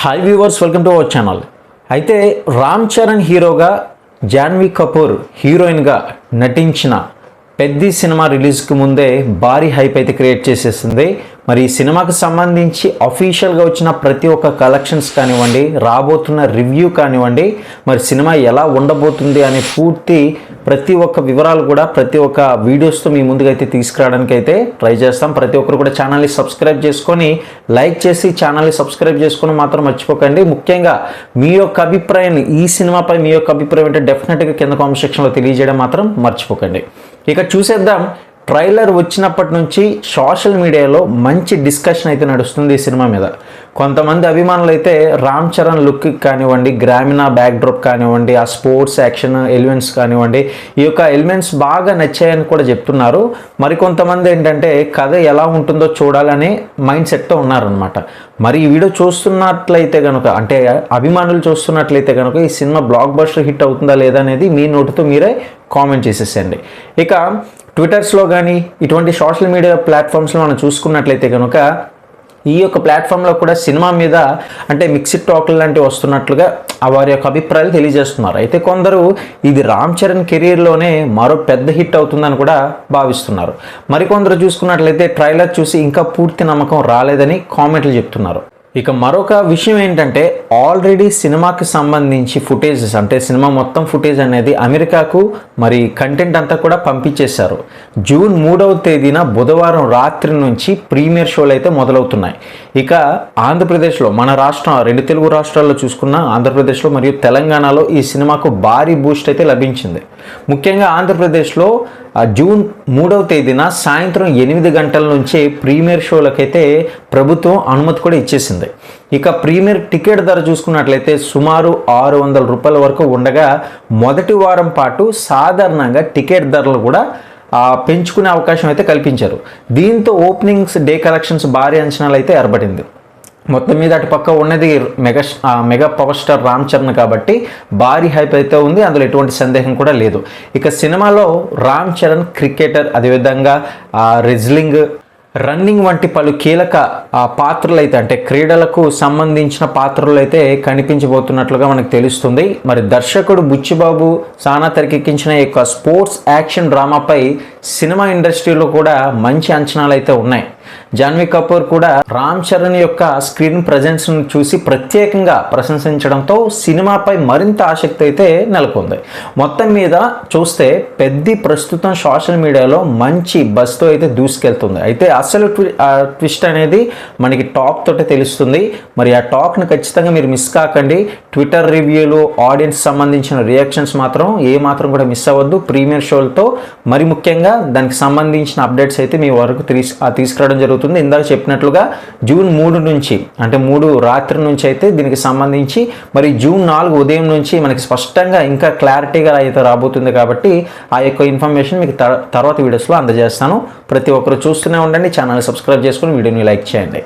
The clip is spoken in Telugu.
Hi viewers, welcome to our channel. అయితే రామ్ చరణ్ హీరోగా జాన్వీ కపూర్ హీరోయిన్గా నటించిన పెద్ది సినిమా రిలీజ్కి ముందే భారీ హైప్ అయితే క్రియేట్ చేసేసింది. మరి ఈ సినిమాకి సంబంధించి అఫీషియల్గా వచ్చిన ప్రతి ఒక్క కలెక్షన్స్ కానివ్వండి, రాబోతున్న రివ్యూ కానివ్వండి, మరి సినిమా ఎలా ఉండబోతుంది అనే పూర్తి ప్రతి ఒక్క వివరాలు కూడా ప్రతి ఒక్క వీడియోస్తో మీ ముందుకైతే తీసుకురావడానికి అయితే ట్రై చేస్తాం. ప్రతి ఒక్కరు కూడా ఛానల్ని సబ్స్క్రైబ్ చేసుకొని లైక్ చేసి ఛానల్ని సబ్స్క్రైబ్ చేసుకొని మాత్రం మర్చిపోకండి. ముఖ్యంగా మీ యొక్క అభిప్రాయాన్ని ఈ సినిమాపై మీ యొక్క అభిప్రాయం అంటే డెఫినెట్గా కింద కామెంట్ సెక్షన్లో తెలియజేయడం మాత్రం మర్చిపోకండి. ఇక చూసేద్దాం. ట్రైలర్ వచ్చినప్పటి నుంచి సోషల్ మీడియాలో మంచి డిస్కషన్ అయితే నడుస్తుంది ఈ సినిమా మీద. కొంతమంది అభిమానులు అయితే రామ్ చరణ్ లుక్ కానివ్వండి, గ్రామీణ బ్యాక్డ్రాప్ కానివ్వండి, ఆ స్పోర్ట్స్ యాక్షన్ ఎలిమెంట్స్ కానివ్వండి, ఈ యొక్క ఎలిమెంట్స్ బాగా నచ్చాయని కూడా చెప్తున్నారు. మరికొంతమంది ఏంటంటే కథ ఎలా ఉంటుందో చూడాలనే మైండ్ సెట్తో ఉన్నారనమాట. మరి ఈ వీడియో చూస్తున్నట్లయితే కనుక, అంటే అభిమానులు చూస్తున్నట్లయితే కనుక ఈ సినిమా బ్లాక్ బస్టర్ హిట్ అవుతుందా లేదా అనేది మీ నోటితో మీరే కామెంట్ చేసేసండి. ఇక ట్విట్టర్స్లో కానీ ఇటువంటి సోషల్ మీడియా ప్లాట్ఫామ్స్లో మనం చూసుకున్నట్లయితే కనుక ఈ యొక్క ప్లాట్ఫామ్లో కూడా సినిమా మీద అంటే మిక్స్డ్ టాక్లు లాంటివి వస్తున్నట్లుగా వారి యొక్క అభిప్రాయాలు తెలియజేస్తున్నారు. అయితే కొందరు ఇది రామ్ చరణ్ కెరీర్లోనే మరో పెద్ద హిట్ అవుతుందని కూడా భావిస్తున్నారు. మరికొందరు చూసుకున్నట్లయితే ట్రైలర్ చూసి ఇంకా పూర్తి నమ్మకం రాలేదని కామెంట్లు చెప్తున్నారు. ఇక మరొక విషయం ఏంటంటే ఆల్రెడీ సినిమాకి సంబంధించి ఫుటేజెస్, అంటే సినిమా మొత్తం ఫుటేజ్ అనేది అమెరికాకు మరి కంటెంట్ అంతా కూడా పంపించేశారు. జూన్ 3వ తేదీన బుధవారం రాత్రి నుంచి ప్రీమియర్ షోలు అయితే మొదలవుతున్నాయి. ఇక ఆంధ్రప్రదేశ్లో, మన రాష్ట్రం రెండు తెలుగు రాష్ట్రాల్లో చూసుకున్న ఆంధ్రప్రదేశ్లో మరియు తెలంగాణలో ఈ సినిమాకు భారీ బూస్ట్ అయితే లభించింది. ముఖ్యంగా ఆంధ్రప్రదేశ్లో జూన్ 3వ తేదీన సాయంత్రం 8 గంటల నుంచే ప్రీమియర్ షోలకైతే ప్రభుత్వం అనుమతి కూడా ఇచ్చేసింది. ఇక ప్రీమియర్ టికెట్ ధర చూసుకున్నట్లయితే సుమారు 600 రూపాయల వరకు ఉండగా మొదటి వారం పాటు సాధారణంగా టికెట్ ధరలు కూడా పెంచుకునే అవకాశం అయితే కల్పించారు. దీంతో ఓపెనింగ్స్ డే కలెక్షన్స్ భారీ అంచనాలు అయితే ఏర్పడింది. మొత్తం మీద అటు పక్క ఉన్నది mega power star Ram Charan కాబట్టి భారీ హైప్ అయితే ఉంది, అందులో ఎటువంటి సందేహం కూడా లేదు. ఇక సినిమాలో రామ్ చరణ్ క్రికెటర్, అదేవిధంగా రెజ్లింగ్, రన్నింగ్ వంటి పలు కీలక పాత్రలు అయితే, అంటే క్రీడలకు సంబంధించిన పాత్రలు అయితే కనిపించబోతున్నట్లుగా మనకు తెలుస్తుంది. మరి దర్శకుడు బుచ్చిబాబు సానా తెరకెక్కించిన ఈ యొక్క స్పోర్ట్స్ యాక్షన్ డ్రామాపై సినిమా ఇండస్ట్రీలో కూడా మంచి అంచనాలు అయితే ఉన్నాయి. జాన్వీ కపూర్ కూడా రామ్ చరణ్ యొక్క స్క్రీన్ ప్రజెన్స్ను చూసి ప్రత్యేకంగా ప్రశంసించడంతో సినిమాపై మరింత ఆసక్తి అయితే నెలకొంది. మొత్తం మీద చూస్తే పెద్ది ప్రస్తుతం సోషల్ మీడియాలో మంచి బస్తో అయితే దూసుకెళ్తుంది. అయితే అసలు ట్విస్ట్ అనేది మనకి టాక్ తోటే తెలుస్తుంది. మరి ఆ టాక్ను ఖచ్చితంగా మీరు మిస్ కాకండి. ట్విట్టర్ రివ్యూలు, ఆడియన్స్ సంబంధించిన రియాక్షన్స్ మాత్రం ఏమాత్రం కూడా మిస్ అవ్వద్దు. ప్రీమియర్ షోలతో మరి ముఖ్యంగా దానికి సంబంధించిన అప్డేట్స్ అయితే మీ వరకు తీసుకురావడం జరుగుతుంది. ఇందాక చెప్పినట్లుగా జూన్ 3 నుంచి, అంటే 3 రాత్రి నుంచి అయితే దీనికి సంబంధించి మరి జూన్ 4 ఉదయం నుంచి మనకి స్పష్టంగా ఇంకా క్లారిటీగా అయితే రాబోతుంది. కాబట్టి ఆ యొక్క ఇన్ఫర్మేషన్ మీకు తర్వాత వీడియోస్లో అందజేస్తాను. ప్రతి ఒక్కరు చూస్తూనే ఉండండి, ఛానల్ సబ్స్క్రైబ్ చేసుకొని వీడియోని లైక్ చేయండి.